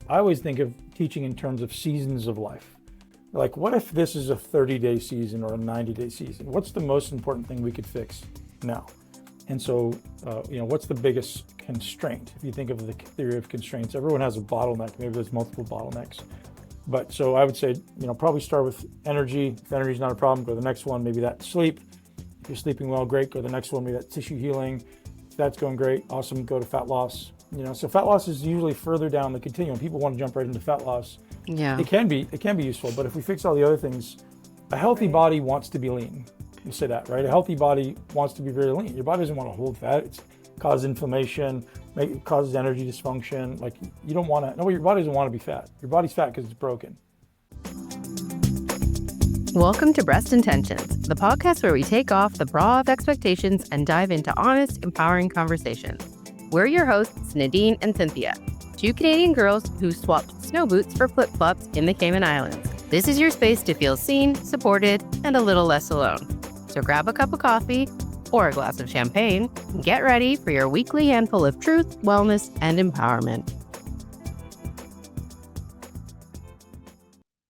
I always think of teaching in terms of seasons of life. Like, what if this is a 30-day season or a 90-day season? What's the most important thing we could fix now? And so, what's the biggest constraint? If you think of the theory of constraints, everyone has a bottleneck. Maybe there's multiple bottlenecks. But so I would say, probably start with energy. If energy is not a problem, go to the next one. Maybe that's sleep. If you're sleeping well, great. Go to the next one. Maybe that's tissue healing. If that's going great, awesome. Go to fat loss. So fat loss is usually further down the continuum. People want to jump right into fat loss. Yeah. It can be useful, but if we fix all the other things, a healthy body wants to be lean. You say that, right? A healthy body wants to be very lean. Your body doesn't want to hold fat. It causes inflammation, it causes energy dysfunction. Like, you don't want to, no, your body doesn't want to be fat. Your body's fat because it's broken. Welcome to Breast Intentions, the podcast where we take off the bra of expectations and dive into honest, empowering conversations. We're your hosts, Nadine and Cynthia, two Canadian girls who swapped snow boots for flip-flops in the Cayman Islands. This is your space to feel seen, supported, and a little less alone. So grab a cup of coffee or a glass of champagne and get ready for your weekly handful of truth, wellness, and empowerment.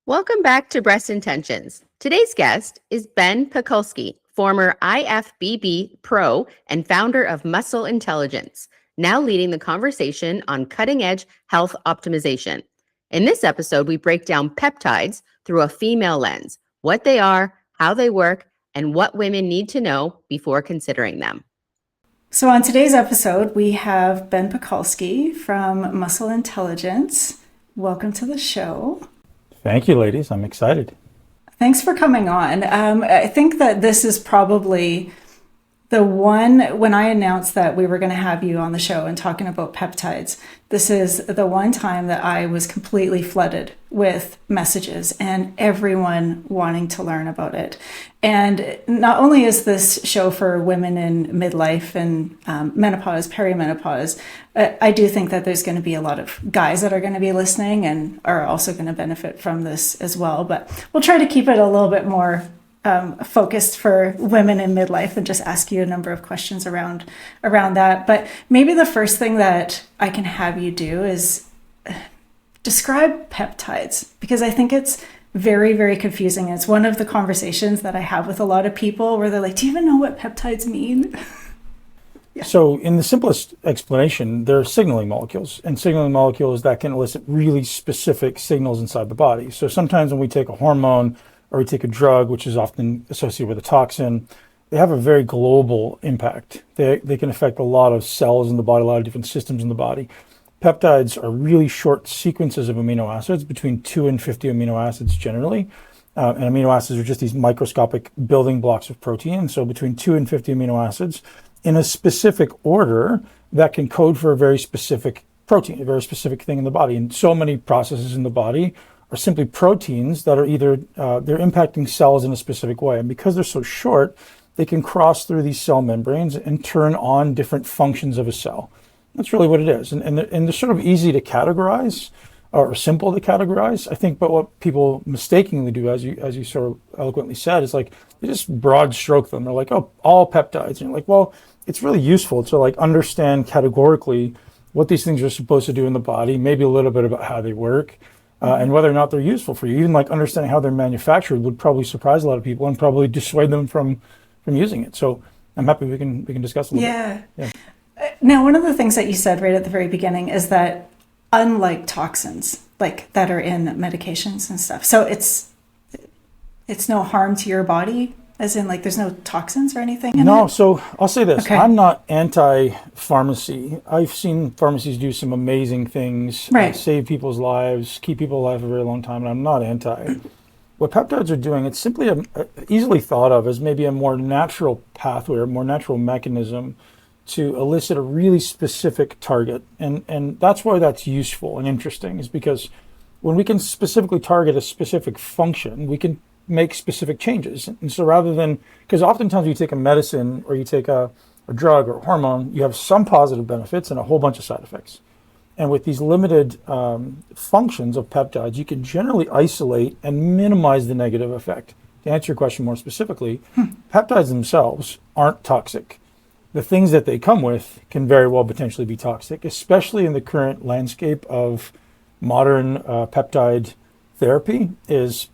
Welcome back to Breast Intentions. Today's guest is Ben Pakulski, former IFBB pro and founder of Muscle Intelligence, now leading the conversation on cutting-edge health optimization. In this episode, we break down peptides through a female lens, what they are, how they work, and what women need to know before considering them. So on today's episode, we have Ben Pakulski from Muscle Intelligence. Welcome to the show. Thank you, ladies. I'm excited. Thanks for coming on. I think that this is probably the one, when I announced that we were going to have you on the show and talking about peptides, this is the one time that I was completely flooded with messages and everyone wanting to learn about it. And not only is this show for women in midlife and menopause, perimenopause, I do think that there's going to be a lot of guys that are going to be listening and are also going to benefit from this as well. But we'll try to keep it a little bit more focused for women in midlife and just ask you a number of questions around that. But maybe the first thing that I can have you do is describe peptides, because I think it's very, very confusing. It's one of the conversations that I have with a lot of people where they're like, do you even know what peptides mean? Yeah. So in the simplest explanation, they're signaling molecules, and signaling molecules that can elicit really specific signals inside the body. So sometimes when we take a hormone or we take a drug, which is often associated with a toxin, they have a very global impact. They can affect a lot of cells in the body, a lot of different systems in the body. Peptides are really short sequences of amino acids, between 2 and 50 amino acids generally. And amino acids are just these microscopic building blocks of protein. So between 2 and 50 amino acids in a specific order that can code for a very specific protein, a very specific thing in the body. And so many processes in the body are simply proteins that are either, they're impacting cells in a specific way. And because they're so short, they can cross through these cell membranes and turn on different functions of a cell. That's really what it is. And they're sort of easy to categorize or simple to categorize, I think. But what people mistakenly do, as you sort of eloquently said, is like they just broad stroke them. They're like, oh, all peptides. And you're like, well, it's really useful to like understand categorically what these things are supposed to do in the body, maybe a little bit about how they work. And whether or not they're useful for you. Even like understanding how they're manufactured would probably surprise a lot of people and probably dissuade them from using it. So I'm happy we can discuss a little bit. Yeah. Now, one of the things that you said right at the very beginning is that unlike toxins, like that are in medications and stuff, so it's no harm to your body, as in like there's no toxins or anything in No, it? so I'll say this. Okay. I'm not anti-pharmacy. I've seen pharmacies do some amazing things, Right. Save people's lives, keep people alive a very long time, and I'm not anti. What peptides are doing, it's simply easily thought of as maybe a more natural pathway or a more natural mechanism to elicit a really specific target. And that's why that's useful and interesting, is because when we can specifically target a specific function, we can make specific changes. And so rather than, because oftentimes you take a medicine or you take a drug or a hormone, you have some positive benefits and a whole bunch of side effects. And with these limited functions of peptides, you can generally isolate and minimize the negative effect. To answer your question more specifically, peptides themselves aren't toxic. The things that they come with can very well potentially be toxic, especially in the current landscape of modern peptide therapy is,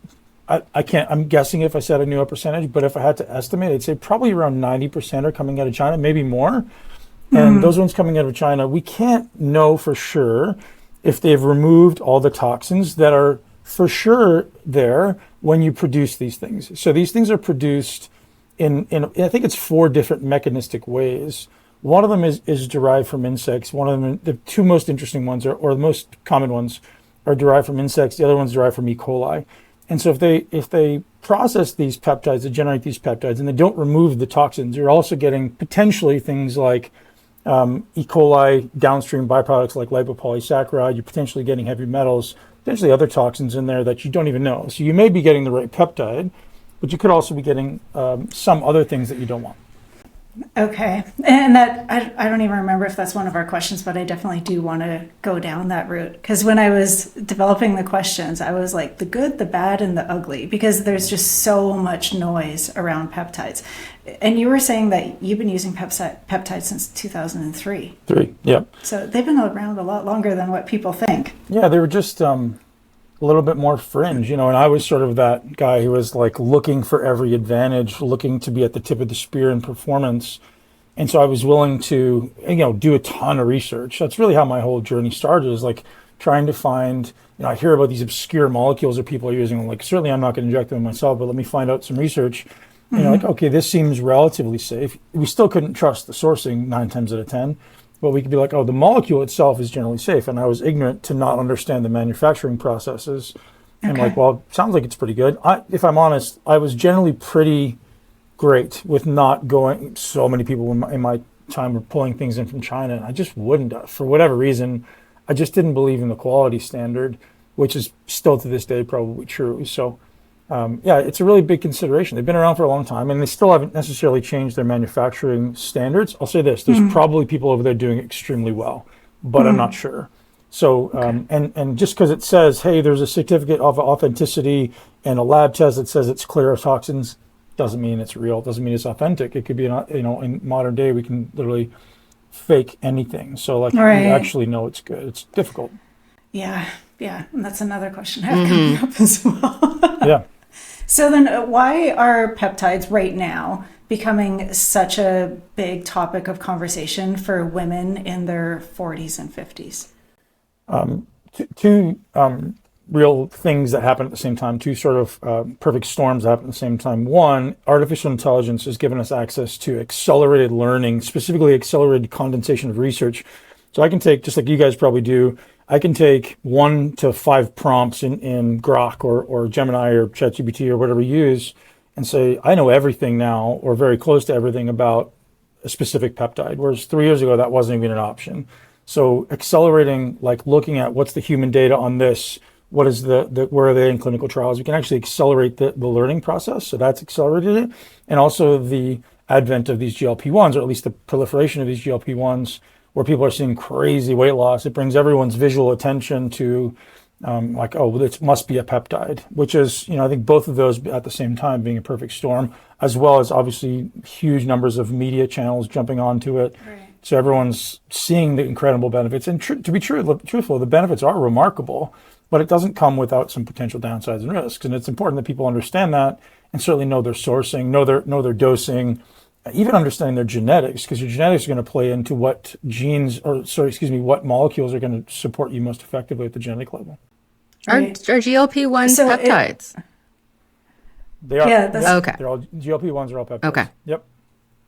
I'm guessing if I said I knew a percentage, but if I had to estimate, I'd say probably around 90% are coming out of China, maybe more. And those ones coming out of China, we can't know for sure if they've removed all the toxins that are for sure there when you produce these things. So these things are produced in I think it's 4 different mechanistic ways. One of them is derived from insects. One of them, the 2 most interesting ones or the most common ones are derived from insects. The other one's derived from E. coli. And so if they process these peptides, they generate these peptides, and they don't remove the toxins, you're also getting potentially things like E. coli, downstream byproducts like lipopolysaccharide. You're potentially getting heavy metals, potentially other toxins in there that you don't even know. So you may be getting the right peptide, but you could also be getting some other things that you don't want. Okay. And that, I don't even remember if that's one of our questions, but I definitely do want to go down that route. Because when I was developing the questions, I was like the good, the bad, and the ugly, because there's just so much noise around peptides. And you were saying that you've been using peptides since 2003. Yeah. So they've been around a lot longer than what people think. Yeah, they were just a little bit more fringe, and I was sort of that guy who was like looking for every advantage, looking to be at the tip of the spear in performance. And so I was willing to, do a ton of research. That's really how my whole journey started, is like trying to find, I hear about these obscure molecules that people are using. Like, certainly I'm not going to inject them myself, but let me find out some research. Like, okay, this seems relatively safe. We still couldn't trust the sourcing 9 times out of 10. But we could be like, oh, the molecule itself is generally safe. And I was ignorant to not understand the manufacturing processes. And like, well, it sounds like it's pretty good. If I'm honest, I was generally pretty great with not going. So many people in my time were pulling things in from China. And I just wouldn't, for whatever reason. I just didn't believe in the quality standard, which is still to this day probably true. So it's a really big consideration. They've been around for a long time, and they still haven't necessarily changed their manufacturing standards. I'll say this, there's probably people over there doing extremely well, but I'm not sure. So, and just because it says, hey, there's a certificate of authenticity and a lab test that says it's clear of toxins, doesn't mean it's real, doesn't mean it's authentic. It could be, in modern day, we can literally fake anything. So we actually know it's good. It's difficult. Yeah. And that's another question I have coming up as well. Yeah. So then why are peptides right now becoming such a big topic of conversation for women in their 40s and 50s? Two real things that happen at the same time, 2 sort of perfect storms that happen at the same time. One, artificial intelligence has given us access to accelerated learning, specifically accelerated condensation of research. So I can take, just like you guys probably do, I can take 1 to 5 prompts in Grok or Gemini or ChatGPT or whatever you use and say, I know everything now, or very close to everything about a specific peptide, whereas 3 years ago, that wasn't even an option. So accelerating, like looking at what's the human data on this, what is where are they in clinical trials? We can actually accelerate the learning process. So that's accelerated it. And also the advent of these GLP-1s, or at least the proliferation of these GLP-1s, where people are seeing crazy weight loss. It brings everyone's visual attention to this must be a peptide, which is, I think both of those at the same time being a perfect storm, as well as obviously huge numbers of media channels jumping onto it. Right. So everyone's seeing the incredible benefits. And to be truthful, the benefits are remarkable, but it doesn't come without some potential downsides and risks. And it's important that people understand that and certainly know their sourcing, know their dosing, even understanding their genetics, because your genetics are going to play into what what molecules are going to support you most effectively at the genetic level. Are GLP-1 peptides? They are. Yeah, okay. They're all GLP-1s are all peptides. Okay. Yep.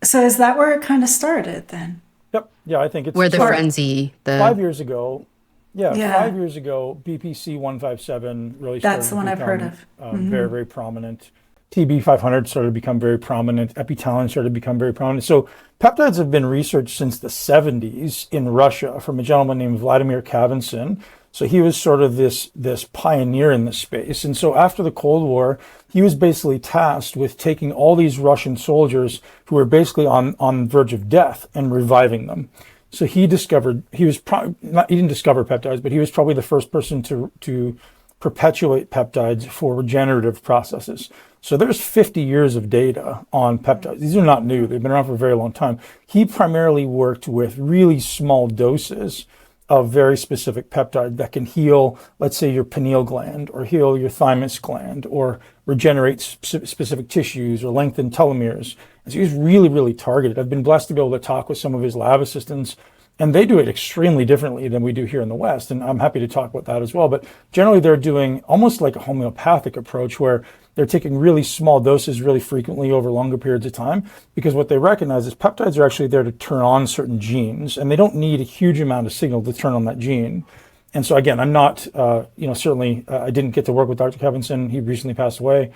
So is that where it kind of started then? Yep. Yeah, I think it's where the frenzy. 5 years ago. Yeah, 5 years ago, BPC 157 really started. That's the one I've heard of. Very, very prominent. TB 500 started to become very prominent. Epitalin started to become very prominent. So peptides have been researched since the 70s in Russia from a gentleman named Vladimir Kavinsin. So he was sort of this pioneer in this space. And so after the Cold War, he was basically tasked with taking all these Russian soldiers who were basically on the verge of death and reviving them. So he didn't discover peptides, but he was probably the first person to perpetuate peptides for regenerative processes. So there's 50 years of data on peptides. These are not new. They've been around for a very long time. He primarily worked with really small doses of very specific peptide that can heal, let's say, your pineal gland, or heal your thymus gland, or regenerate specific tissues, or lengthen telomeres. And so he's really, really targeted. I've been blessed to be able to talk with some of his lab assistants, and they do it extremely differently than we do here in the West. And I'm happy to talk about that as well. But generally, they're doing almost like a homeopathic approach, where they're taking really small doses really frequently over longer periods of time, because what they recognize is peptides are actually there to turn on certain genes, and they don't need a huge amount of signal to turn on that gene. And so again, I'm not, certainly I didn't get to work with Dr. Kevinson. He recently passed away,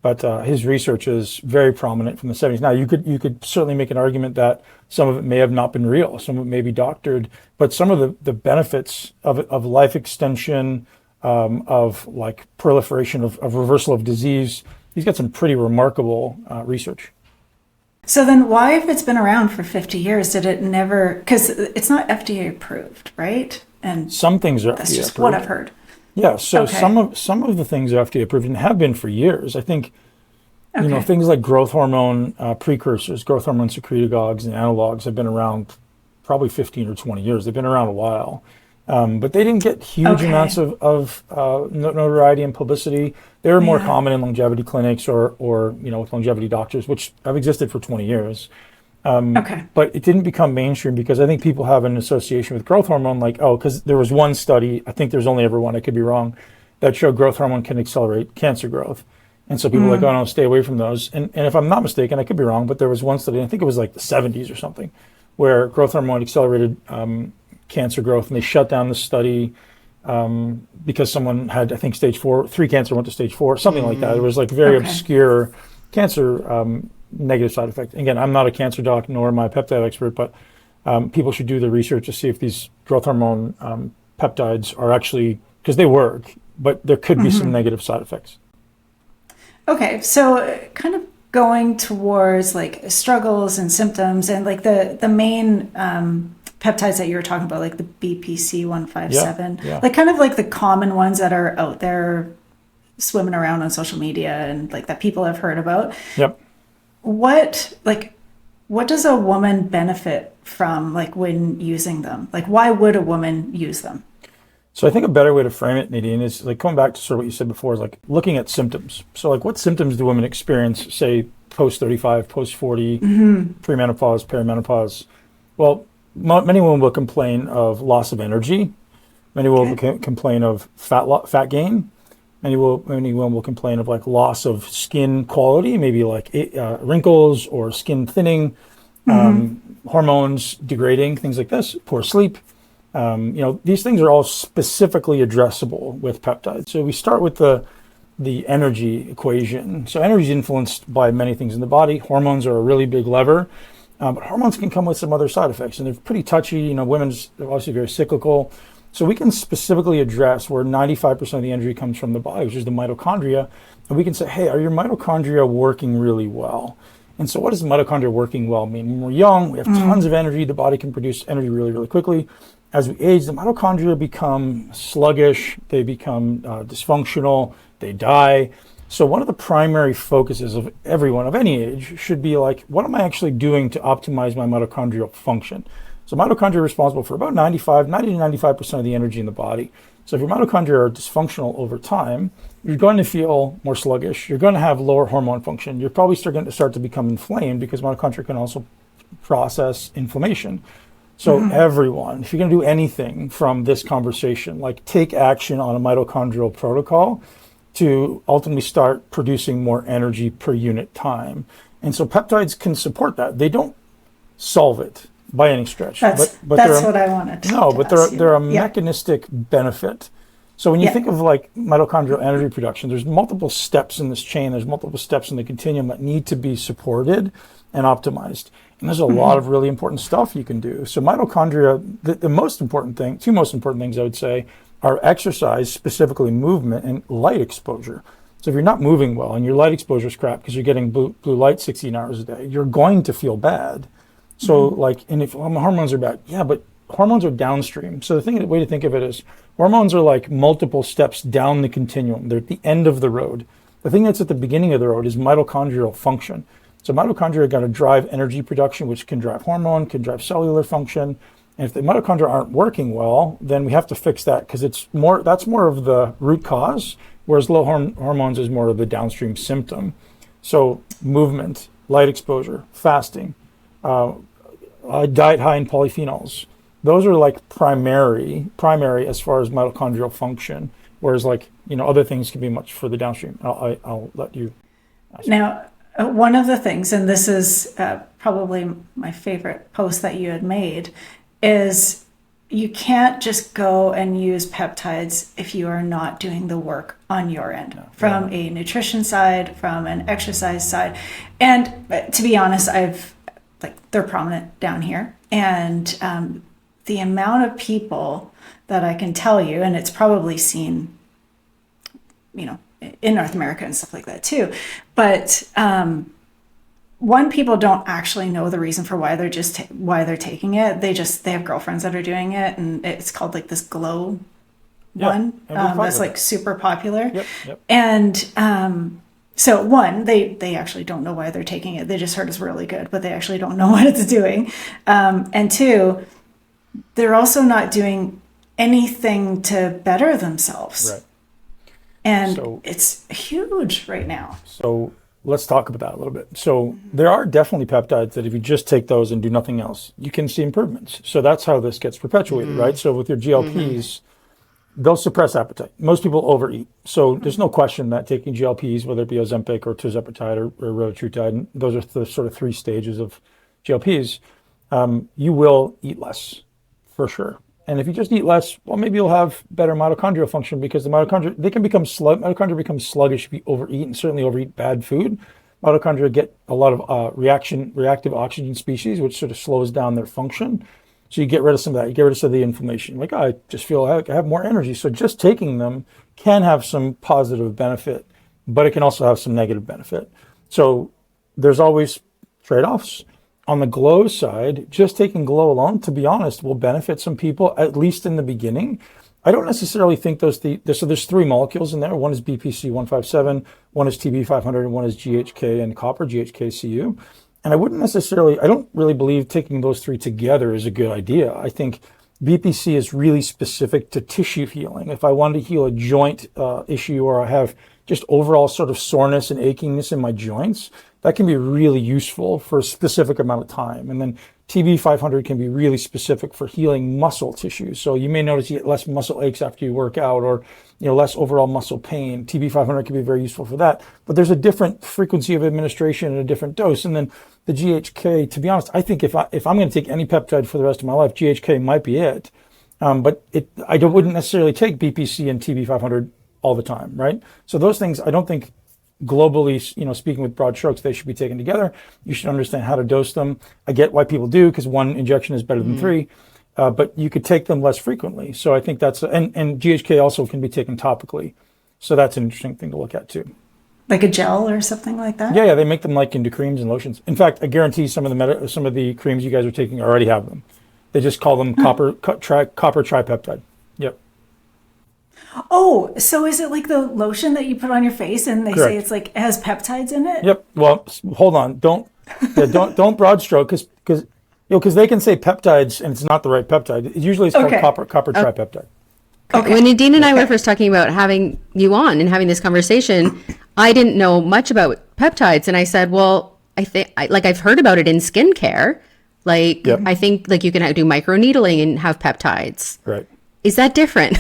but his research is very prominent from the 70s. Now, you could certainly make an argument that some of it may have not been real, some of it may be doctored, but some of the benefits of life extension, of like proliferation of reversal of disease, he's got some pretty remarkable research. So then why, if it's been around for 50 years, did it never, because it's not FDA approved, right? And some things are that's FDA just approved. what I've heard. Yeah, so Okay. some of the things are FDA approved and have been for years. I think, Okay. things like growth hormone precursors, growth hormone secretagogues and analogs have been around probably 15 or 20 years. They've been around a while. But they didn't get huge Okay. amounts of notoriety and publicity. They were more Yeah. common in longevity clinics or with longevity doctors, which have existed for 20 years. Okay. But it didn't become mainstream because I think people have an association with growth hormone, like, because there was one study, I think there's only ever one, I could be wrong, that showed growth hormone can accelerate cancer growth. And so people are like, oh no, stay away from those. And if I'm not mistaken, I could be wrong, but there was one study, I think it was like the 70s or something, where growth hormone accelerated cancer growth, and they shut down the study because someone had, I think, stage 3 cancer went to stage 4, something like that. It was like very obscure cancer negative side effect. Again, I'm not a cancer doc, nor am I a peptide expert, but people should do the research to see if these growth hormone peptides are actually, because they work, but there could be some negative side effects. Okay, so kind of going towards like struggles and symptoms, and like the main peptides that you were talking about, like the BPC 157, Yeah. like kind of like the common ones that are out there swimming around on social media and like that people have heard about. Yep. What does a woman benefit from, like, when using them? Like, why would a woman use them? So I think a better way to frame it, Nadine, is like going back to sort of what you said before, is like looking at symptoms. So like, what symptoms do women experience, say, post 35, post 40, premenopause, perimenopause? Well, many women will complain of loss of energy. Many will complain of fat gain. Many women will complain of like loss of skin quality, maybe like wrinkles or skin thinning, hormones degrading, things like this, poor sleep. These things are all specifically addressable with peptides. So we start with the energy equation. So energy is influenced by many things in the body. Hormones are a really big lever, but hormones can come with some other side effects, and they're pretty touchy. Women's are obviously very cyclical. So we can specifically address where 95% of the energy comes from the body, which is the mitochondria, and we can say, hey, are your mitochondria working really well? And so what does mitochondria working well mean? When we're young, we have tons of energy. The body can produce energy really, really quickly. As we age, the mitochondria become sluggish. They become dysfunctional. They die. So one of the primary focuses of everyone of any age should be like, what am I actually doing to optimize my mitochondrial function? So mitochondria are responsible for about 90 to 95% of the energy in the body. So if your mitochondria are dysfunctional over time, you're going to feel more sluggish. You're going to have lower hormone function. You're probably going to start to become inflamed, because mitochondria can also process inflammation. So everyone, if you're going to do anything from this conversation, like take action on a mitochondrial protocol to ultimately start producing more energy per unit time. And so peptides can support that. They don't solve it by any stretch. That's what I wanted to No, but ask you. they're a mechanistic benefit. So when you think of like mitochondrial energy production, there's multiple steps in this chain. There's multiple steps in the continuum that need to be supported and optimized. And there's a lot of really important stuff you can do. So mitochondria, the most important thing, two most important things I would say, are exercise, specifically movement, and light exposure. So if you're not moving well and your light exposure is crap because you're getting blue light 16 hours a day, you're going to feel bad. So and if hormones are bad, but hormones are downstream. So the way to think of it is hormones are like multiple steps down the continuum. They're at the end of the road. The thing that's at the beginning of the road is mitochondrial function. So mitochondria are going to drive energy production, which can drive hormone, can drive cellular function. And if the mitochondria aren't working well, then we have to fix that because that's more of the root cause, whereas low hormones is more of the downstream symptom. So movement, light exposure, fasting, diet high in polyphenols, those are like primary as far as mitochondrial function, whereas other things can be much further downstream. I'll let you ask. Now, one of the things, and this is probably my favorite post that you had made, is you can't just go and use peptides if you are not doing the work on your end, from a nutrition side, from an exercise side. And to be honest, they're prominent down here. And the amount of people that I can tell you, and it's probably seen, in North America and stuff like that too. But people don't actually know the reason for why they're taking it. They have girlfriends that are doing it, and it's called like this glow one that's like super popular. Yep. And so they actually don't know why they're taking it. They just heard it's really good, but they actually don't know what it's doing. And two, they're also doing anything to better themselves. Right. And it's huge right now. So let's talk about that a little bit. So there are definitely peptides that if you just take those and do nothing else, you can see improvements. So that's how this gets perpetuated, right? So with your GLPs, they'll suppress appetite. Most people overeat. So there's no question that taking GLPs, whether it be Ozempic or tirzepatide or retatrutide, and those are the sort of 3 stages of GLPs, you will eat less for sure. And if you just eat less, well, maybe you'll have better mitochondrial function because the mitochondria become sluggish if you overeat, and certainly overeat bad food. Mitochondria get a lot of reactive oxygen species, which sort of slows down their function. So you get rid of some of that. You get rid of some of the inflammation. Like, I just feel I have more energy. So just taking them can have some positive benefit, but it can also have some negative benefit. So there's always trade-offs. On the glow side, just taking glow alone, to be honest, will benefit some people, at least in the beginning. I don't necessarily think so there's 3 molecules in there. One is BPC 157, one is TB 500, and one is GHK and copper, GHK-Cu. And I don't really believe taking those 3 together is a good idea. I think BPC is really specific to tissue healing. If I wanted to heal a joint issue, or I have just overall sort of soreness and achiness in my joints, that can be really useful for a specific amount of time. And then TB 500 can be really specific for healing muscle tissue. So you may notice you get less muscle aches after you work out, or less overall muscle pain. TB 500 can be very useful for that. But there's a different frequency of administration and a different dose. And then the GHK, to be honest, I think if I'm going to take any peptide for the rest of my life, GHK might be it. But I wouldn't necessarily take BPC and TB 500 all the time, right? So those things, I don't think globally, speaking with broad strokes, they should be taken together. You should understand how to dose them. I get why people do, because 1 injection is better than 3, but you could take them less frequently. So I think and GHK also can be taken topically. So that's an interesting thing to look at too. Like a gel or something like that? Yeah, they make them into creams and lotions. In fact, I guarantee some of the creams you guys are taking already have them. They just call them copper tripeptide. Yep. Oh, so is it like the lotion that you put on your face and they Correct. say it's it has peptides in it? Yep. Well, hold on. Don't broad stroke because they can say peptides and it's not the right peptide. Usually it's called copper tripeptide. Okay. When Nadine and I were first talking about having you on and having this conversation, I didn't know much about peptides, and I said, "Well, I think I've heard about it in skincare. Yep. I think you can do microneedling and have peptides. Right? Is that different?"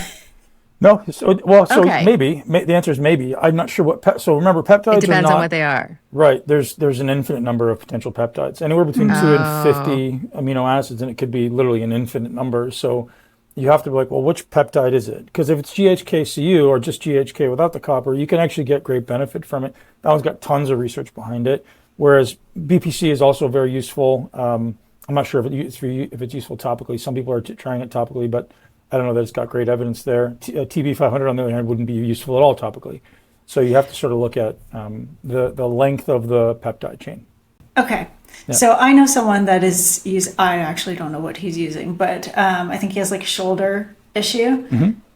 No. So Okay. maybe. The answer is maybe. I'm not sure what. So remember, peptides It depends are not, on what they are. Right. There's an infinite number of potential peptides, anywhere between 2 and 50 amino acids, and it could be literally an infinite number. So you have to be like, well, which peptide is it? Because if it's GHK-Cu or just GHK without the copper, you can actually get great benefit from it. That one's got tons of research behind it. Whereas BPC is also very useful. I'm not sure if it's useful topically. Some people are trying it topically, but I don't know that it's got great evidence there. TB 500, on the other hand, wouldn't be useful at all topically. So you have to sort of look at the length of the peptide chain. Okay. Yeah. So I know someone that is I actually don't know what he's using, but I think he has a shoulder issue,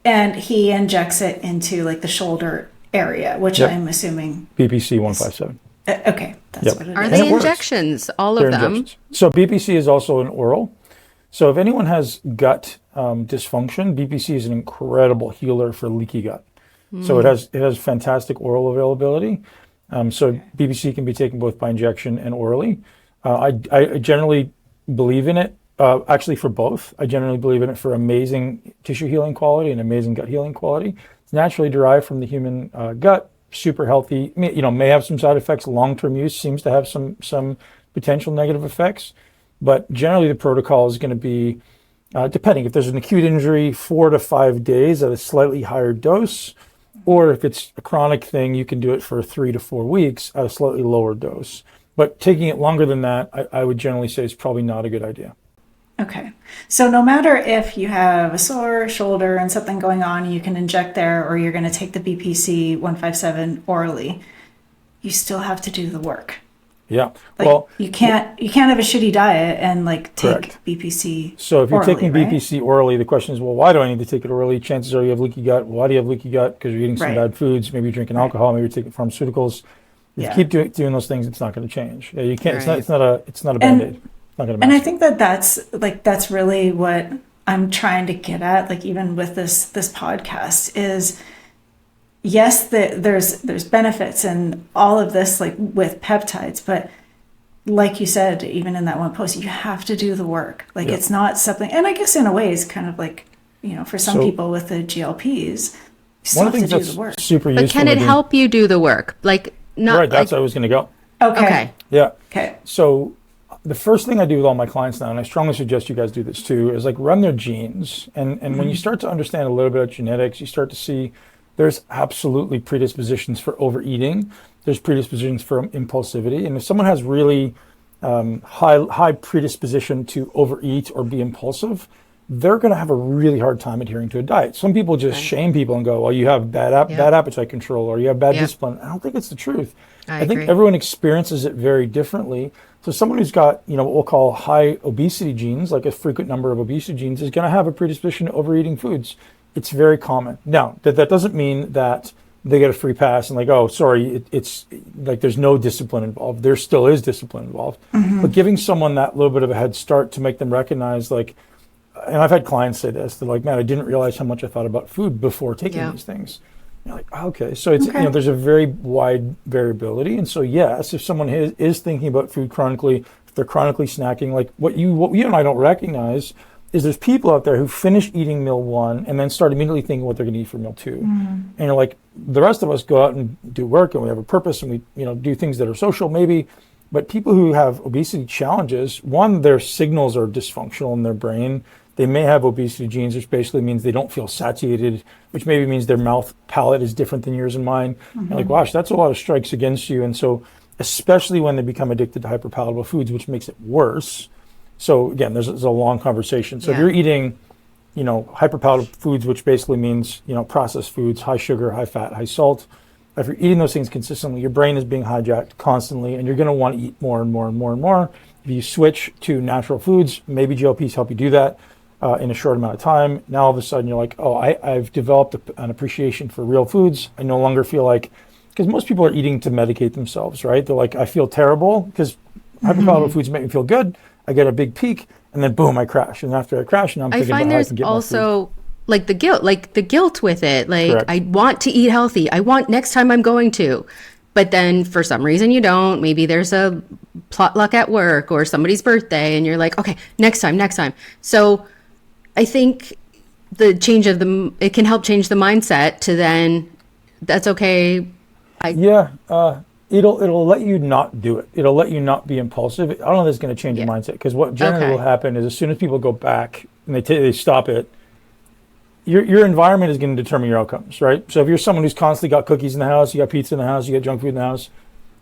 and he injects it into the shoulder area, which I'm assuming BPC 157. Okay, that's what it Are is. they it works. injections? All of They're them? injections. So BPC is also an oral. So if anyone has gut dysfunction, BPC is an incredible healer for leaky gut. So it has fantastic oral availability. So BPC can be taken both by injection and orally. I generally believe in it, actually for both. I generally believe in it for amazing tissue healing quality and amazing gut healing quality. It's naturally derived from the human gut, super healthy, may have some side effects. Long-term use seems to have some potential negative effects. But generally the protocol is going to be, depending, if there's an acute injury, 4 to 5 days at a slightly higher dose. Or if it's a chronic thing, you can do it for 3 to 4 weeks at a slightly lower dose. But taking it longer than that, I would generally say is probably not a good idea. Okay. So no matter if you have a sore shoulder and something going on, you can inject there, or you're going to take the BPC 157 orally, you still have to do the work. Yeah. Like, well, you can't have a shitty diet and like take correct. BPC. So if you're orally, taking right? BPC orally, the question is, well, why do I need to take it orally? Chances are you have leaky gut. Why do you have leaky gut? Because you're eating some bad foods. Maybe you're drinking alcohol. Maybe you're taking pharmaceuticals. If you keep doing those things, it's not going to change. Yeah, you can't. Right. It's not a Band-Aid. And I think that's really what I'm trying to get at. Like even with this podcast is, yes, there's benefits and all of this, like with peptides, but like you said, even in that one post, you have to do the work. Like it's not something, and I guess in a way it's kind of like, for some people with the GLPs, you still have to do the work. Super useful. But can it help you do the work? Like not right, that's where I was going to go. Okay. Yeah. Okay. So the first thing I do with all my clients now, and I strongly suggest you guys do this too, is like run their genes. And when you start to understand a little bit of genetics, you start to see there's absolutely predispositions for overeating. There's predispositions for impulsivity. And if someone has really high predisposition to overeat or be impulsive, they're going to have a really hard time adhering to a diet. Some people just shame people and go, well, you have bad appetite control, or you have bad discipline. I don't think it's the truth. I think everyone experiences it very differently. So someone who's got, what we'll call high obesity genes, like a frequent number of obesity genes, is going to have a predisposition to overeating foods. It's very common. Now, that doesn't mean that they get a free pass and like, oh, sorry, it's like there's no discipline involved. There still is discipline involved. But giving someone that little bit of a head start to make them recognize, like, and I've had clients say this, they're like, man, I didn't realize how much I thought about food before taking these things. You're like, oh, okay. So it's, there's a very wide variability. And so, yes, if someone is thinking about food chronically, if they're chronically snacking, like what you and I don't recognize is there's people out there who finish eating meal 1 and then start immediately thinking what they're going to eat for meal 2. And you're like, the rest of us go out and do work and we have a purpose and we, do things that are social maybe. But people who have obesity challenges, one, their signals are dysfunctional in their brain. They may have obesity genes, which basically means they don't feel satiated, which maybe means their mouth palate is different than yours and mine. You're like, gosh, that's a lot of strikes against you. And so, especially when they become addicted to hyperpalatable foods, which makes it worse. So again, there's a long conversation. So if you're eating, hyperpalatable foods, which basically means, processed foods, high sugar, high fat, high salt, if you're eating those things consistently, your brain is being hijacked constantly, and you're going to want to eat more and more and more and more. If you switch to natural foods, maybe GLPs help you do that in a short amount of time. Now all of a sudden you're like, oh, I've developed an appreciation for real foods. I no longer feel like, because most people are eating to medicate themselves, right? They're like, I feel terrible because hyperpalatable foods make me feel good. I get a big peak, and then boom, I crash. And after I crash, now I'm thinking about how I can get more food. I find there's also like the guilt with it. Like, correct. I want to eat healthy. I want next time I'm going to. But then for some reason you don't. Maybe there's a potluck at work or somebody's birthday, and you're like, okay, next time. So I think the change of it can help change the mindset to then, that's okay. It'll let you not do it. It'll let you not be impulsive. I don't know if it's going to change your mindset, because what generally will happen is as soon as people go back and they stop it, your environment is going to determine your outcomes, right? So if you're someone who's constantly got cookies in the house, you got pizza in the house, you got junk food in the house,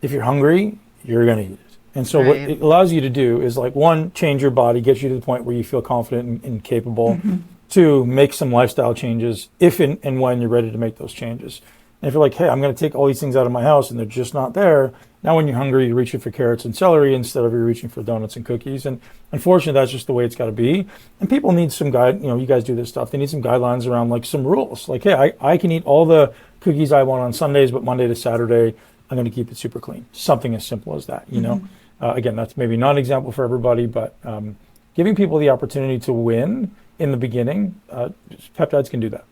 if you're hungry, you're going to eat it. And so what it allows you to do is, like, 1, change your body, get you to the point where you feel confident and capable. 2, make some lifestyle changes if and when you're ready to make those changes. And if you're like, hey, I'm going to take all these things out of my house and they're just not there, now when you're hungry, you're reaching for carrots and celery instead of you're reaching for donuts and cookies. And unfortunately, that's just the way it's got to be. And people need some you guys do this stuff. They need some guidelines around, like, some rules. Like, hey, I can eat all the cookies I want on Sundays, but Monday to Saturday, I'm going to keep it super clean. Something as simple as that, Again, that's maybe not an example for everybody, but giving people the opportunity to win in the beginning, peptides can do that.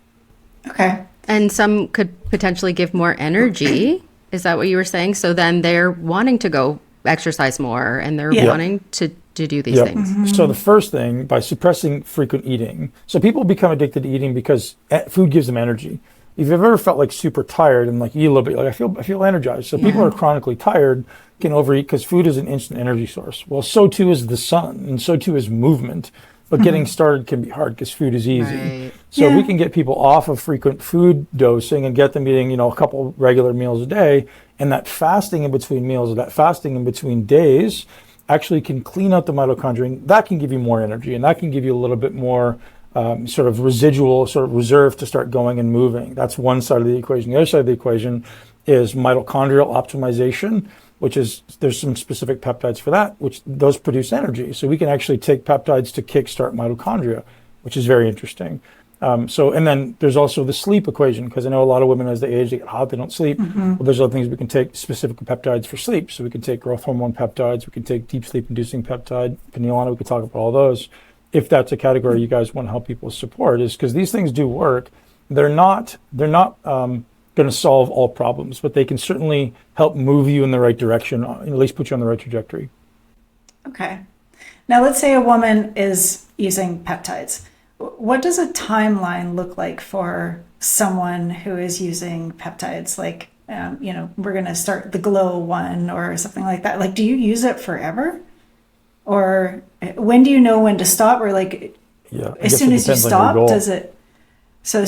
Okay. And some could potentially give more energy. Is that what you were saying? So then they're wanting to go exercise more and they're wanting to do these things. So the first thing, by suppressing frequent eating, so people become addicted to eating because food gives them energy. If you've ever felt like super tired and like you eat a little bit, like I feel energized. So people are chronically tired, can overeat because food is an instant energy source. Well, so too is the sun, and so too is movement. But getting started can be hard because food is easy. Right. So if we can get people off of frequent food dosing and get them eating, a couple regular meals a day, and that fasting in between meals, or that fasting in between days, actually can clean out the mitochondria. That can give you more energy, and that can give you a little bit more sort of residual, sort of reserve to start going and moving. That's one side of the equation. The other side of the equation is mitochondrial optimization, which is, there's some specific peptides for that, which those produce energy. So we can actually take peptides to kickstart mitochondria, which is very interesting. And then there's also the sleep equation, because I know a lot of women as they age, they get hot, they don't sleep. Well, there's other things we can take specific peptides for sleep. So we can take growth hormone peptides, we can take deep sleep inducing peptide, pineal, we could talk about all those. If that's a category you guys want to help people support, is because these things do work. They're not going to solve all problems, but they can certainly help move you in the right direction, at least put you on the right trajectory. Okay. Now, let's say a woman is using peptides. What does a timeline look like for someone who is using peptides? Like, we're going to start the glow one or something like that. Like, do you use it forever? Or when do you know when to stop? Or like, as soon as you stop, as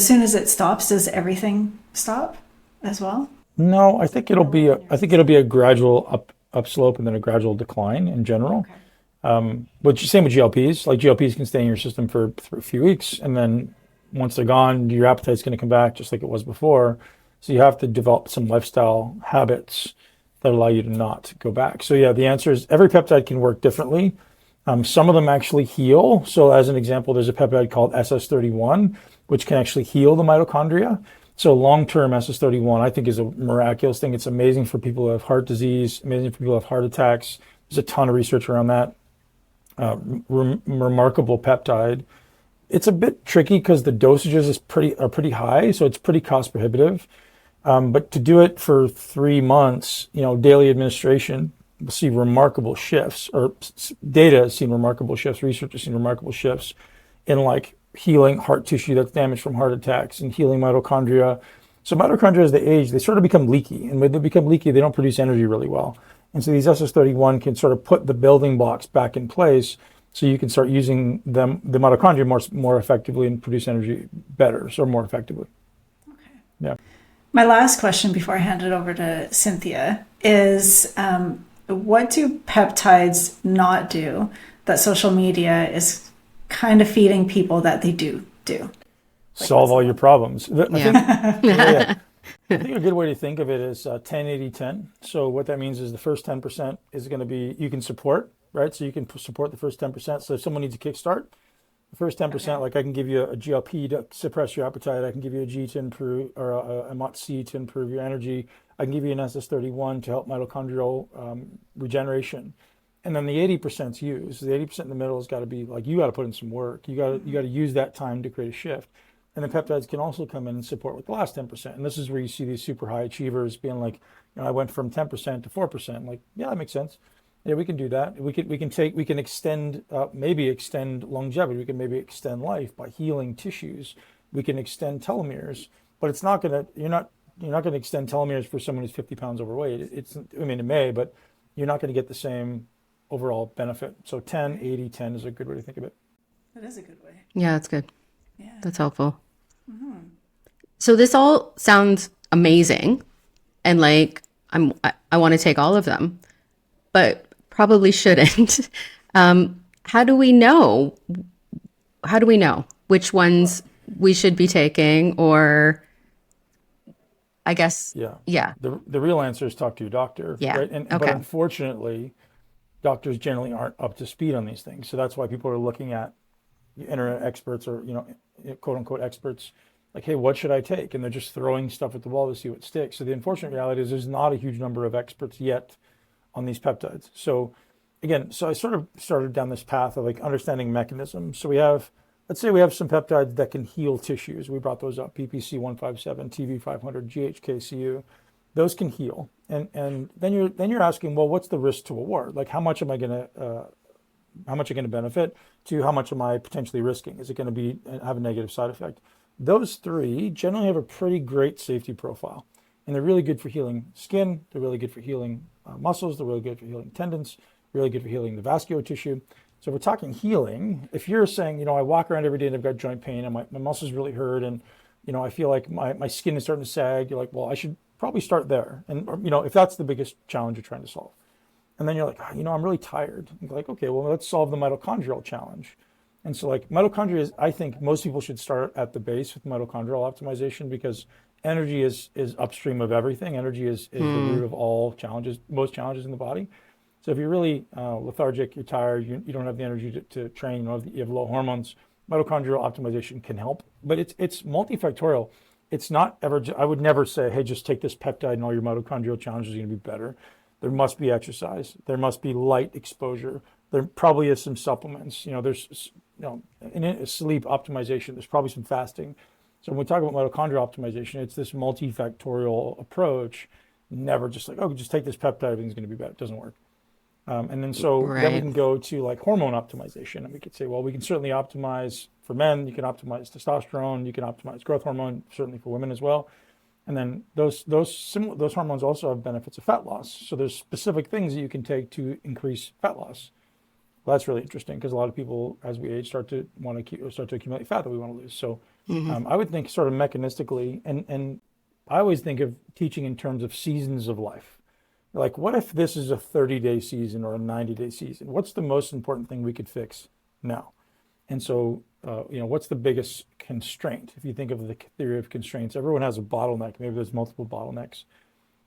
soon as it stops, does everything stop as well? No, I think it'll be a gradual upslope and then a gradual decline in general. Okay. But same with GLPs. Like GLPs can stay in your system for a few weeks, and then once they're gone, your appetite's going to come back just like it was before. So you have to develop some lifestyle habits that allow you to not go back. So yeah, the answer is every peptide can work differently. Some of them actually heal. So as an example, there's a peptide called SS31, which can actually heal the mitochondria. So long-term SS31, I think, is a miraculous thing. It's amazing for people who have heart disease, amazing for people who have heart attacks. There's a ton of research around that. Remarkable peptide. It's a bit tricky because the dosages are pretty high, so it's pretty cost prohibitive. But to do it for 3 months, daily administration, we'll see remarkable shifts, or data has seen remarkable shifts, research has seen remarkable shifts in like healing heart tissue that's damaged from heart attacks and healing mitochondria. So mitochondria, as they age, they sort of become leaky. And when they become leaky, they don't produce energy really well. And so these SS31 can sort of put the building blocks back in place so you can start using the mitochondria more effectively and produce energy better, so more effectively. Okay. Yeah. My last question before I hand it over to Cynthia is, what do peptides not do that social media is kind of feeding people that they do? Solve all your problems. Yeah. I think a good way to think of it is 10-80-10. So what that means is the first 10% is going to be, you can support, right? So you can support the first 10%. So if someone needs a kickstart, the first 10%, like I can give you a GLP to suppress your appetite. I can give you a G to improve, or a MOTC to improve your energy. I can give you an SS31 to help mitochondrial regeneration. And then the 80% is used. The 80% in the middle has got to be like, you got to put in some work. You got to use that time to create a shift. And the peptides can also come in and support with the last 10%. And this is where you see these super high achievers being like, I went from 10% to 4%. Like, yeah, that makes sense. Yeah, we can do that. We can extend, maybe extend longevity. We can maybe extend life by healing tissues. We can extend telomeres, but it's not gonna. You're not gonna extend telomeres for someone who's 50 pounds overweight. It may, but you're not going to get the same overall benefit. So 10-80-10 is a good way to think of it. That is a good way. Yeah, that's good. Yeah. That's helpful. Mm-hmm. So this all sounds amazing, and like I want to take all of them, but probably shouldn't. How do we know? How do we know which ones we should be taking? Or I guess, yeah. The real answer is talk to your doctor. Yeah. Right? But unfortunately, doctors generally aren't up to speed on these things. So that's why people are looking at internet experts, or quote unquote experts, like, hey, what should I take? And they're just throwing stuff at the wall to see what sticks. So the unfortunate reality is there's not a huge number of experts yet on these peptides. So again, so I sort of started down this path of like understanding mechanisms. So we have, let's say we have some peptides that can heal tissues. We brought those up, PPC 157, TV 500, GHKCU. Those can heal. And then you're asking, well, what's the risk to reward? Like how much am I going to benefit to how much am I potentially risking? Is it going to have a negative side effect? Those three generally have a pretty great safety profile. And they're really good for healing skin. They're really good for healing muscles. They're really good for healing tendons, really good for healing the vascular tissue. So if we're talking healing, if you're saying, I walk around every day and I've got joint pain and my muscles really hurt and, I feel like my skin is starting to sag, you're like, well, I should probably start there. And, if that's the biggest challenge you're trying to solve. And then you're like, I'm really tired. You're like, okay, well, let's solve the mitochondrial challenge. And so like mitochondria is, I think most people should start at the base with mitochondrial optimization because energy is upstream of everything. Energy is the root of all challenges, most challenges in the body. So if you're really lethargic, you're tired, you don't have the energy to train, you have low hormones, mitochondrial optimization can help. But it's multifactorial. It's not ever, I would never say, hey, just take this peptide and all your mitochondrial challenges are going to be better. There must be exercise. There must be light exposure. There probably is some supplements. There's in sleep optimization. There's probably some fasting. So when we talk about mitochondrial optimization, it's this multifactorial approach. Never just like, just take this peptide, everything's going to be better. It doesn't work. And then then we can go to like hormone optimization, and we could say, well, we can certainly optimize for men. You can optimize testosterone. You can optimize growth hormone, certainly for women as well. And then those hormones also have benefits of fat loss. So there's specific things that you can take to increase fat loss. Well, that's really interesting because a lot of people, as we age, start to accumulate fat that we want to lose. So I would think sort of mechanistically, and I always think of teaching in terms of seasons of life. Like, what if this is a 30-day season or a 90-day season? What's the most important thing we could fix now? And so, what's the biggest constraint? If you think of the theory of constraints, everyone has a bottleneck. Maybe there's multiple bottlenecks.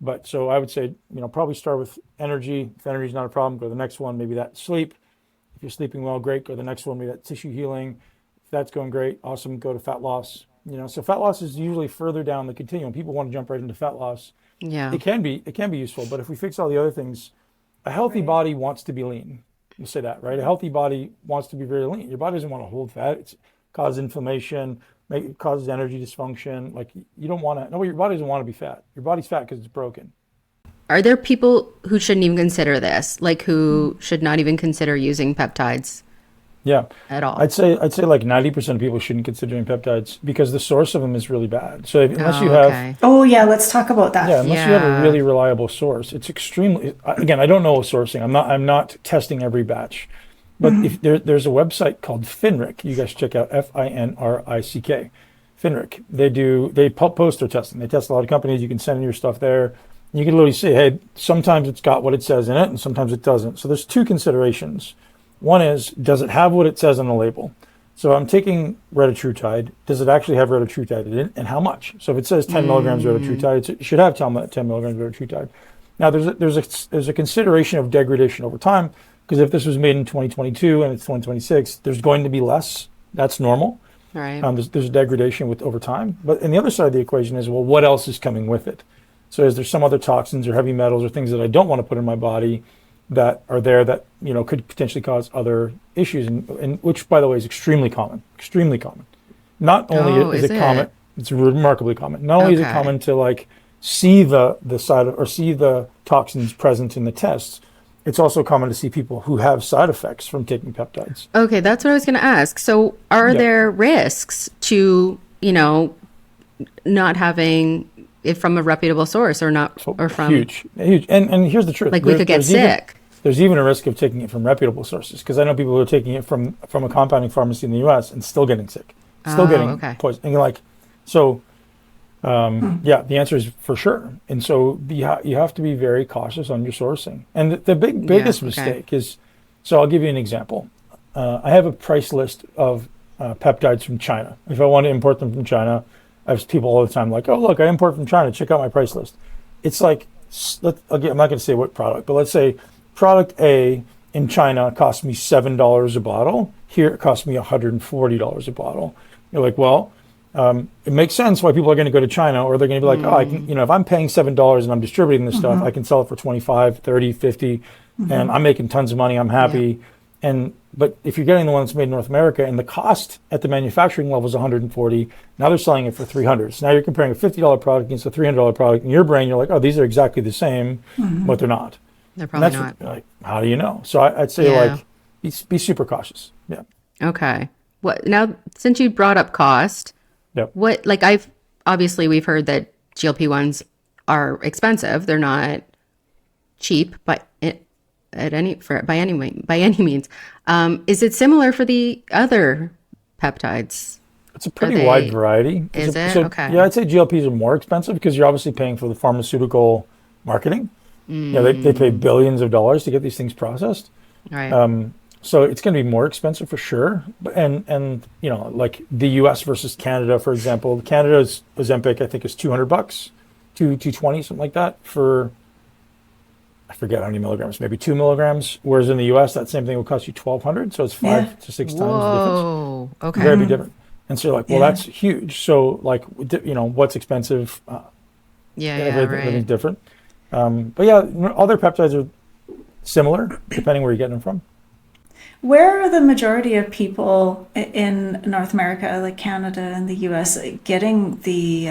But so I would say, probably start with energy. If energy is not a problem, go to the next one. Maybe that sleep. If you're sleeping well, great. Go to the next one. Maybe that tissue healing. If that's going great, awesome. Go to fat loss. So fat loss is usually further down the continuum. People want to jump right into fat loss. Yeah. It can be useful, but if we fix all the other things, a healthy body wants to be lean. You say that, right? A healthy body wants to be very lean. Your body doesn't want to hold fat. It causes inflammation, it causes energy dysfunction. Like you don't want to. No, your body doesn't want to be fat. Your body's fat because it's broken. Are there people who shouldn't even consider this, like who should not even consider using peptides? Yeah, at all. I'd say like 90% of people shouldn't consider doing peptides because the source of them is really bad. So unless you have, let's talk about that. Yeah, unless you have a really reliable source, it's extremely. Again, I don't know sourcing. I'm not testing every batch, but if there's a website called Finric, you guys check out FINRICK. Finric. They post their testing. They test a lot of companies. You can send in your stuff there. You can literally say, hey, sometimes it's got what it says in it, and sometimes it doesn't. So there's two considerations. One is, does it have what it says on the label? So I'm taking retatrutide. Does it actually have retatrutide in it, and how much? So if it says 10 milligrams retatrutide, it should have 10 milligrams retatrutide. Now there's a consideration of degradation over time, because if this was made in 2022 and it's 2026, there's going to be less. That's normal. Right. There's a degradation over time. But and the other side of the equation is, well, what else is coming with it? So is there some other toxins or heavy metals or things that I don't want to put in my body that are there that could potentially cause other issues, and which, by the way, is extremely common. Not only is it common, it's remarkably common. Not only is it common to like see the side or see the toxins present in the tests, it's also common to see people who have side effects from taking peptides. Okay, that's what I was going to ask. So, are there risks to not having it from a reputable source or not, or from huge. And here's the truth. Like we could get sick. There's even a risk of taking it from reputable sources, because I know people who are taking it from a compounding pharmacy in the U.S. and still getting sick, getting poisoned. And you're like, so, the answer is for sure. And so you have to be very cautious on your sourcing. And the biggest mistake is, so I'll give you an example. I have a price list of peptides from China. If I want to import them from China, I have people all the time like, oh, look, I import from China. Check out my price list. It's like, I'm not going to say what product, but let's say product A in China cost me $7 a bottle. Here it costs me $140 a bottle. You're like, well, It makes sense why people are going to go to China, or they're going to be like, oh, I can, if I'm paying $7 and I'm distributing this stuff, I can sell it for 25, 30, 50, and I'm making tons of money. I'm happy. Yeah. But if you're getting the one that's made in North America and the cost at the manufacturing level is 140, now they're selling it for 300. So now you're comparing a $50 product against a $300 product. In your brain, you're like, oh, these are exactly the same, but they're not. They're probably not. Like, how do you know? So I'd say like, be super cautious. Yeah. Okay. Now, since you brought up cost, we've heard that GLP-1s are expensive. They're not cheap, but by any means. Is it similar for the other peptides? It's a pretty wide variety. Is it? Okay. Yeah, I'd say GLPs are more expensive because you're obviously paying for the pharmaceutical marketing. They pay billions of dollars to get these things processed. Right. So it's going to be more expensive for sure. And like the US versus Canada, for example, Canada's Ozempic, I think, is $200, $220, something like that for, I forget how many milligrams, maybe 2 milligrams. Whereas in the US, that same thing will cost you $1,200. So it's 5 to 6 times the difference. Okay. Very big difference. And so you're like, well, that's huge. So like, what's expensive? Everything's different. But yeah, other peptides are similar, depending where you're getting them from. Where are the majority of people in North America, like Canada and the US, getting the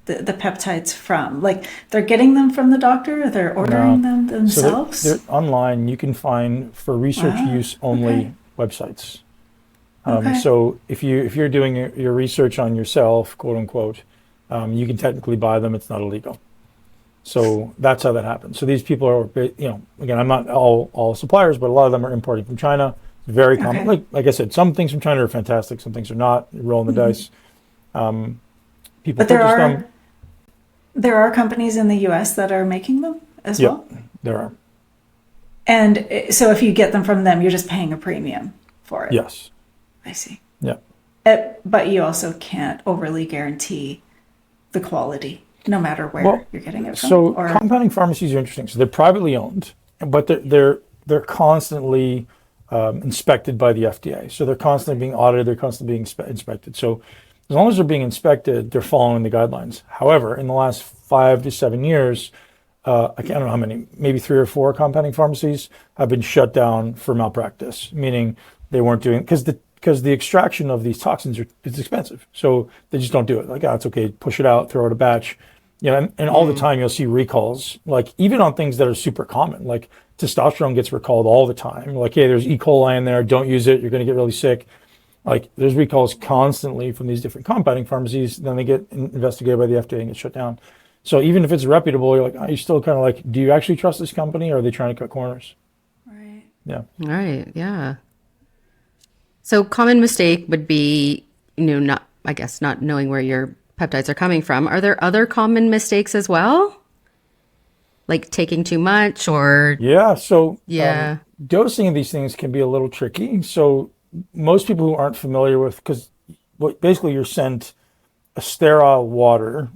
peptides from? Like, they're getting them from the doctor, or they're ordering them themselves? So they're online. You can find for research use only websites. So if you're doing your research on yourself, quote unquote, you can technically buy them. It's not illegal. So that's how that happens. So these people are, again, I'm not all suppliers, but a lot of them are importing from China. It's very common. Like I said, some things from China are fantastic. Some things are not. You're rolling the dice. People but there are companies in the US that are making them as well? Yeah, there are. And so if you get them from them, you're just paying a premium for it? Yes. I see. Yeah. But you also can't overly guarantee the quality, no matter where you're getting it from. So compounding pharmacies are interesting. So they're privately owned, but they're constantly inspected by the FDA. So they're constantly being audited. They're constantly being inspected. So as long as they're being inspected, they're following the guidelines. However, in the last 5 to 7 years, I don't know how many, maybe 3 or 4 compounding pharmacies have been shut down for malpractice, meaning they weren't doing, because the extraction of these toxins is expensive. So they just don't do it. Like, it's okay, push it out, throw it a batch. And all the time you'll see recalls, like even on things that are super common, like testosterone gets recalled all the time. Like, hey, there's E. coli in there, don't use it, you're going to get really sick. Like, there's recalls constantly from these different compounding pharmacies. Then they get investigated by the FDA and get shut down. So even if it's reputable, you're like, you're still kind of like, do you actually trust this company, or are they trying to cut corners? Right. Yeah. Right. Yeah. So common mistake would be, not knowing where your peptides are coming from. Are there other common mistakes as well? Like taking too much or? Yeah. So dosing of these things can be a little tricky. So most people who aren't familiar with, because basically you're sent a sterile water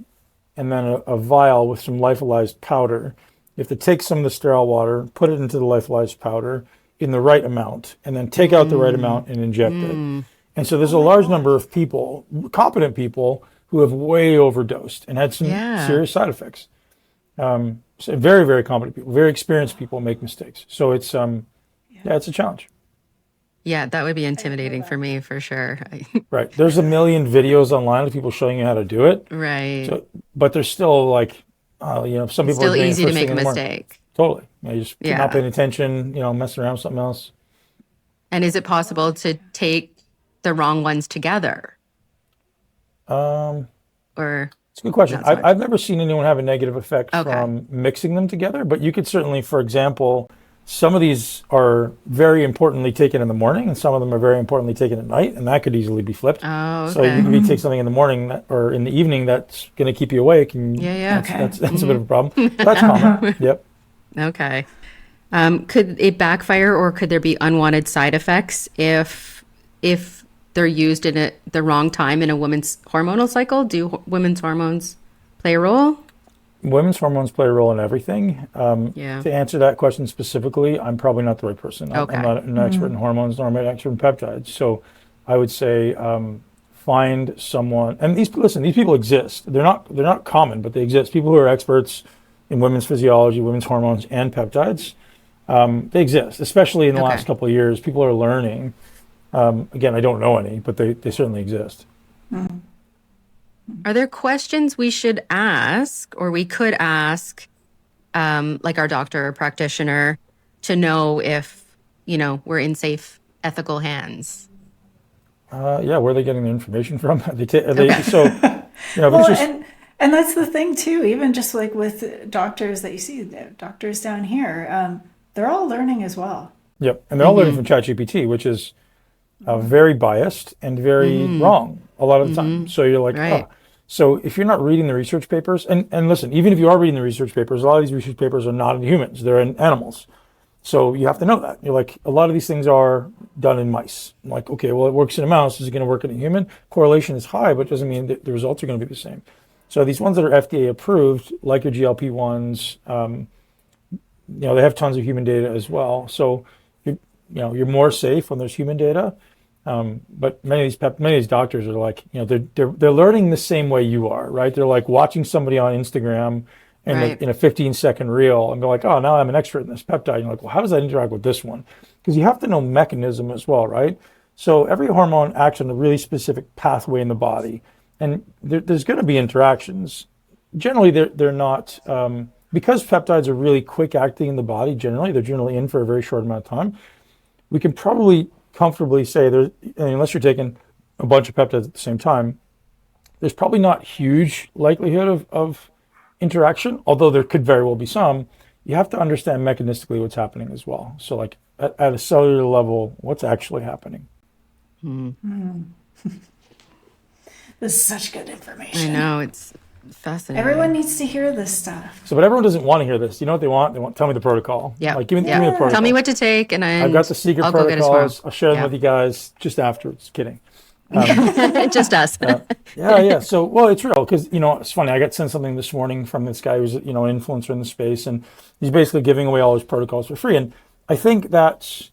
and then a vial with some lyophilized powder. You have to take some of the sterile water, put it into the lyophilized powder in the right amount, and then take out the right amount and inject it. And so there's a large number of people, competent people, who have way overdosed and had some serious side effects. So very, very competent people, very experienced people make mistakes. So it's it's a challenge. Yeah, that would be intimidating for me, for sure. Right. There's a million videos online of people showing you how to do it. Right. So, but there's still like, some people still are doing easy it to first make thing a in the morning. mistake. Totally. You just not paying attention, messing around with something else. And is it possible to take the wrong ones together? Or it's a good question. Not so I've never seen anyone have a negative effect from mixing them together, but you could certainly, for example, some of these are very importantly taken in the morning, and some of them are very importantly taken at night, and that could easily be flipped. Oh, okay. So you can take something in the morning or in the evening that's going to keep you awake, and that's a bit of a problem. That's common. Yep. Okay. Could it backfire, or could there be unwanted side effects if they're used in the wrong time in a woman's hormonal cycle? Do women's hormones play a role? Women's hormones play a role in everything. To answer that question specifically, I'm probably not the right person. I'm not an expert in hormones, nor am I an expert in peptides. So I would say find someone, and these people exist. They're not common, but they exist. People who are experts in women's physiology, women's hormones, and peptides. They exist, especially in the last couple of years. People are learning. Again, I don't know any, but they certainly exist. Mm-hmm. Are there questions we should ask, or we could ask, like our doctor or practitioner, to know if, we're in safe, ethical hands? Yeah, where are they getting their information from? And that's the thing too, even just like with doctors that you see, doctors down here, they're all learning as well. Yep, and they're all learning from ChatGPT, which is very biased and very wrong a lot of the time. So you're like, right. So if you're not reading the research papers, and listen, even if you are reading the research papers, a lot of these research papers are not in humans, they're in animals. So you have to know that. You're like, a lot of these things are done in mice. I'm like, okay, well, it works in a mouse. Is it going to work in a human? Correlation is high, but it doesn't mean that the results are going to be the same. So these ones that are FDA approved, like your GLP-1s, they have tons of human data as well. So you're more safe when there's human data. But many of these doctors are like, they're learning the same way you are, right? They're like watching somebody on Instagram in a 15-second reel, and they're like, oh, now I'm an expert in this peptide. And you're like, well, how does that interact with this one? Because you have to know mechanism as well, right? So every hormone acts on a really specific pathway in the body, and there's going to be interactions. Generally, they're not, because peptides are really quick acting in the body. Generally, they're generally in for a very short amount of time. We can probably comfortably say unless you're taking a bunch of peptides at the same time, there's probably not huge likelihood of interaction, although there could very well be some. You have to understand mechanistically what's happening as well. So like at a cellular level, what's actually happening. This is such good information. I know, it's fascinating. Everyone needs to hear this stuff. So, but everyone doesn't want to hear this. You know what they want? They want, tell me the protocol. Yeah. Like, give me the protocol. Tell me what to take, and I've got the secret I'll go get it tomorrow. protocols. I'll share them with you guys just afterwards. Kidding. Just us. Yeah. So, well, it's real because, it's funny. I got sent something this morning from this guy who's, an influencer in the space, and he's basically giving away all his protocols for free. And I think that's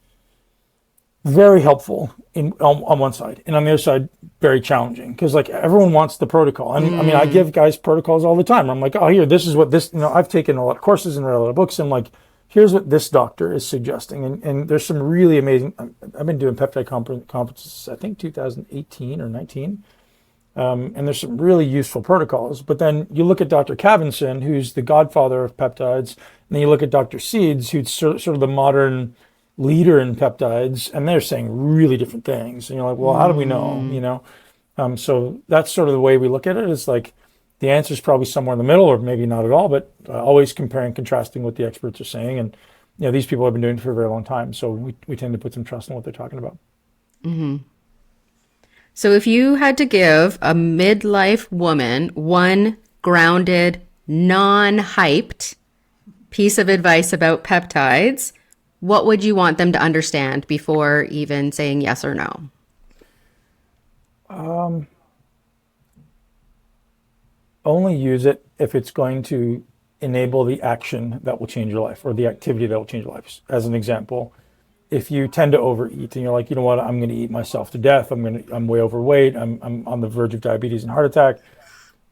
very helpful on one side, and on the other side, very challenging because like everyone wants the protocol. And I mean, I give guys protocols all the time. I'm like, oh, here, this is what this, I've taken a lot of courses and read a lot of books, and like, here's what this doctor is suggesting. And there's some really amazing, I've been doing peptide conferences, I think 2018 or 19. And there's some really useful protocols. But then you look at Dr. Cavinson, who's the godfather of peptides, and then you look at Dr. Seeds, who's sort of the modern leader in peptides, and they're saying really different things. And you're like, well, how do we know? So that's sort of the way we look at it. It's like the answer is probably somewhere in the middle, or maybe not at all, but always comparing, contrasting what the experts are saying. And these people have been doing it for a very long time, so we tend to put some trust in what they're talking about. So if you had to give a midlife woman one grounded, non-hyped piece of advice about peptides, what would you want them to understand before even saying yes or no? Only use it if it's going to enable the action that will change your life, or the activity that will change your life. As an example, if you tend to overeat and you're like, you know what, I'm going to eat myself to death. I'm way overweight. I'm on the verge of diabetes and heart attack.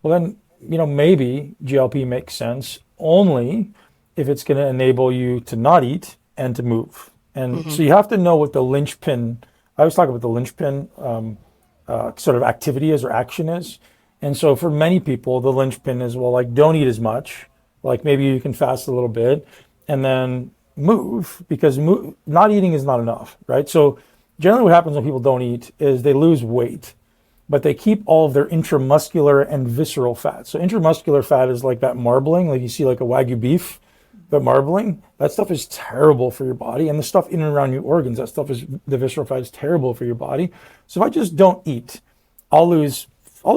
Well, then, maybe GLP makes sense only if it's going to enable you to not eat and to move. And so you have to know what the linchpin, I always talk about the linchpin sort of activity is, or action is. And so for many people, the linchpin is, well, like, don't eat as much. Like, maybe you can fast a little bit and then move, because not eating is not enough, right? So generally what happens when people don't eat is they lose weight, but they keep all of their intramuscular and visceral fat. So intramuscular fat is like that marbling, like you see like a Wagyu beef, but marbling, that stuff is terrible for your body. And the stuff in and around your organs, the visceral fat is terrible for your body. So if I just don't eat, I'll lose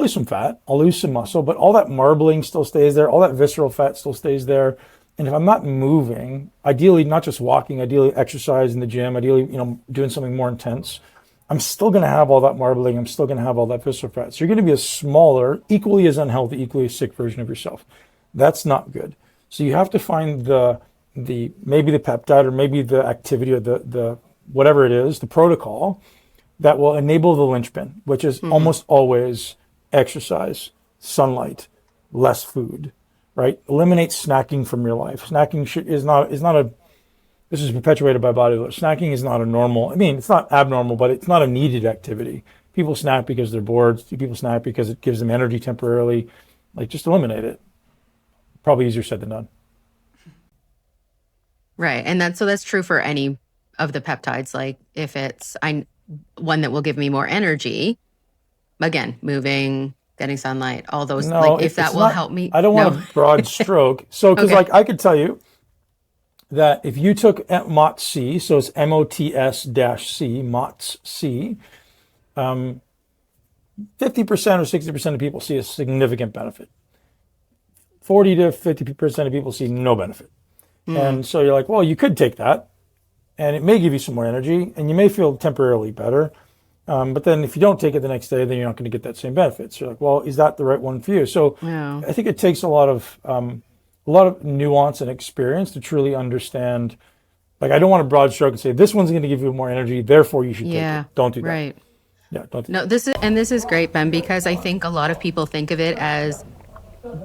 some fat, I'll lose some muscle, but all that marbling still stays there, all that visceral fat still stays there. And if I'm not moving, ideally not just walking, ideally exercise in the gym, ideally doing something more intense, I'm still going to have all that marbling, I'm still going to have all that visceral fat. So you're going to be a smaller, equally as unhealthy, equally as sick version of yourself. That's not good. So you have to find the maybe the peptide, or maybe the activity, or the whatever it is, the protocol that will enable the linchpin, which is almost always exercise, sunlight, less food, right? Eliminate snacking from your life. Snacking is not a, this is perpetuated by bodybuilders. Snacking is not a normal, I mean, it's not abnormal, but it's not a needed activity. People snack because they're bored. People snack because it gives them energy temporarily. Like, just eliminate it. Probably easier said than done. Right. And that's true for any of the peptides. Like, if it's one that will give me more energy, again, moving, getting sunlight, all those, No, like, if that will help me. I don't want a broad stroke. So, because Okay. like I could tell you that if you took MOTS-C, so it's MOTS-C, MOTS-C, 50% or 60% of people see a significant benefit. 40 to 50% of people see no benefit. And so you're like, well, you could take that and it may give you some more energy and you may feel temporarily better. But then if you don't take it the next day, then you're not going to get that same benefit. So you're like, well, is that the right one for you? So Yeah. I think it takes a lot of nuance and experience to truly understand. Like, I don't want a broad stroke and say, this one's going to give you more energy, therefore you should take it. Don't do that. Right. Yeah, don't do No, this is great, Ben, because I think a lot of people think of it as,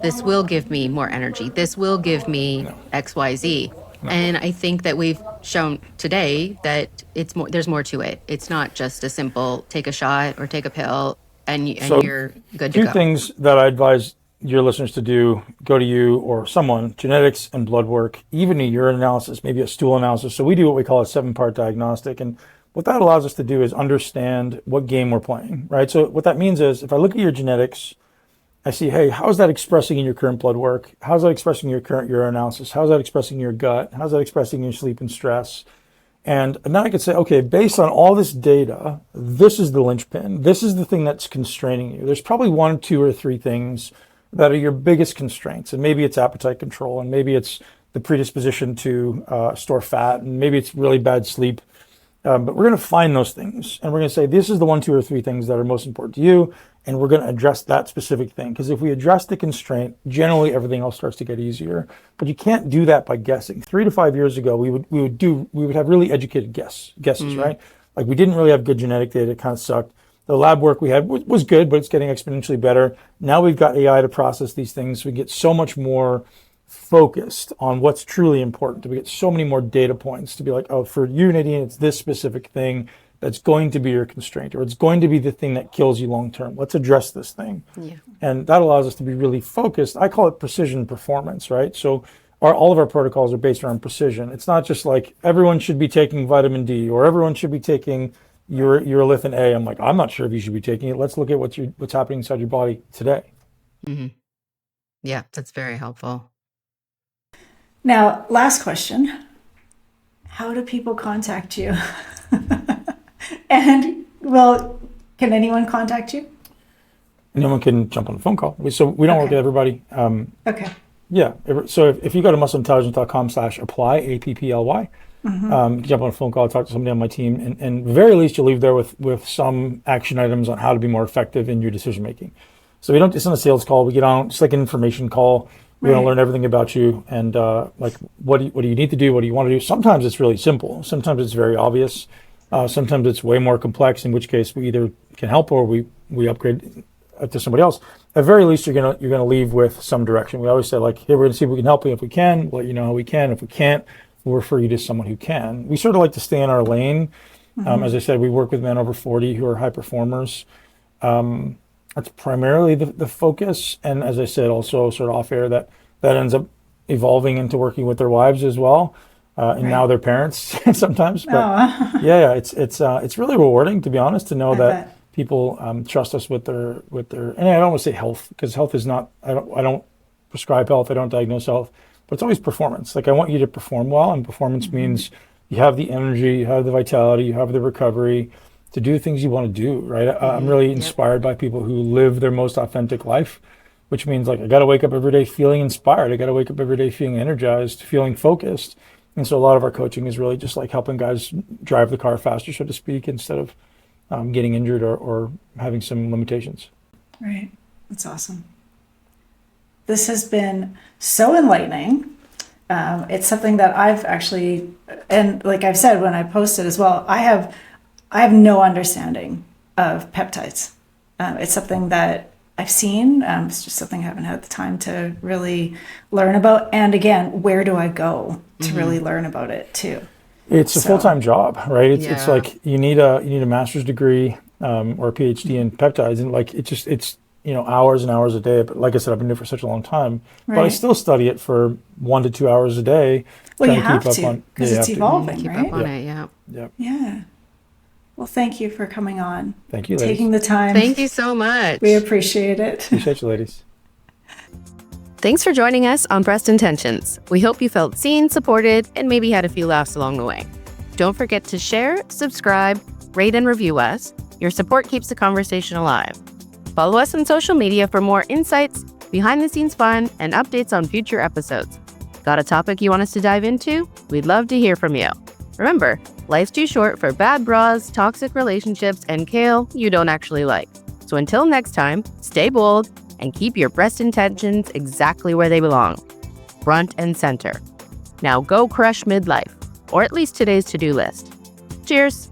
this will give me more energy. This will give me XYZ. And I think that we've shown today that there's more to it. It's not just a simple take a shot or take a pill and you're good to go. Two things that I advise your listeners to do: go to you or someone, genetics and blood work, even a urine analysis, maybe a stool analysis. So we do what we call a 7-part diagnostic. And what that allows us to do is understand what game we're playing, right? So what that means is, if I look at your genetics, I see, hey, how's that expressing in your current blood work? How's that expressing in your current urine analysis? How's that expressing in your gut? How's that expressing in your sleep and stress? And now I could say, okay, based on all this data, this is the linchpin. This is the thing that's constraining you. There's probably 1, 2, or 3 things that are your biggest constraints. And maybe it's appetite control, and maybe it's the predisposition to store fat, and maybe it's really bad sleep. But we're going to find those things, and we're going to say, this is the 1, 2, or 3 things that are most important to you, and we're going to address that specific thing. Because if we address the constraint, generally everything else starts to get easier. But you can't do that by guessing. 3 to 5 years ago, we would have really educated guesses, right? Like, we didn't really have good genetic data. It kind of sucked. The lab work we had was good, but it's getting exponentially better. Now we've got AI to process these things. We get so much more focused on what's truly important. We get so many more data points to be like, oh, for you, Nadine, it's this specific thing that's going to be your constraint, or it's going to be the thing that kills you long term. Let's address this thing. Yeah. And that allows us to be really focused. I call it precision performance, right? So all of our protocols are based around precision. It's not just like everyone should be taking vitamin D or everyone should be taking urolithin A. I'm like, I'm not sure if you should be taking it. Let's look at what's happening inside your body today. Mm-hmm. Yeah, that's very helpful. Now, last question. How do people contact you? And, well, can anyone contact you? Anyone can jump on a phone call. So we don't work with everybody. Okay. Yeah. So if you go to muscleintelligence.com/apply, APPLY, you can jump on a phone call, talk to somebody on my team, and very least you'll leave there with some action items on how to be more effective in your decision making. So it's not a sales call. We get on, it's like an information call. We want to learn everything about you, and like what do you need to do? What do you want to do? Sometimes it's really simple. Sometimes it's very obvious. Sometimes it's way more complex, in which case we either can help or we upgrade to somebody else. At very least, you're gonna leave with some direction. We always say, like, hey, we're gonna see if we can help you. If we can, we'll let you know how we can. If we can't, we'll refer you to someone who can. We sort of like to stay in our lane. As I said, we work with men over 40 who are high performers. That's primarily the focus. And as I said, also sort of off air, that ends up evolving into working with their wives as well. And now they're parents sometimes. But yeah, it's really rewarding, to be honest, to know that people trust us with their, and I don't want to say health, because health is not, I don't prescribe health, I don't diagnose health, but it's always performance. Like, I want you to perform well, and performance means you have the energy, you have the vitality, you have the recovery to do the things you want to do, right? I'm really inspired by people who live their most authentic life, which means, like, I got to wake up every day feeling inspired. I got to wake up every day feeling energized, feeling focused. And so a lot of our coaching is really just like helping guys drive the car faster, so to speak, instead of getting injured or having some limitations. Right. That's awesome. This has been so enlightening. It's something that I've actually, and like I've said when I posted as well, I have I have no understanding of peptides. It's something that I've seen. It's just something I haven't had the time to really learn about. And again, where do I go to really learn about it too? It's a full-time job, right? It's Yeah. like you need a master's degree or a PhD in peptides, and like it's hours and hours a day. But like I said, I've been doing it for such a long time, but I Right. still study it for 1 to 2 hours a day. Well, you trying have keep to, up on because you it's have to. evolving, Keep right? up on it, yeah. Yep. Yeah. Well, thank you for coming on, Thank you, ladies. taking the time. Thank you so much. We appreciate it. Appreciate you, ladies. Thanks for joining us on Breast Intentions. We hope you felt seen, supported, and maybe had a few laughs along the way. Don't forget to share, subscribe, rate, and review us. Your support keeps the conversation alive. Follow us on social media for more insights, behind-the-scenes fun, and updates on future episodes. Got a topic you want us to dive into? We'd love to hear from you. Remember, life's too short for bad bras, toxic relationships, and kale you don't actually like. So until next time, stay bold and keep your breast intentions exactly where they belong, front and center. Now go crush midlife, or at least today's to-do list. Cheers!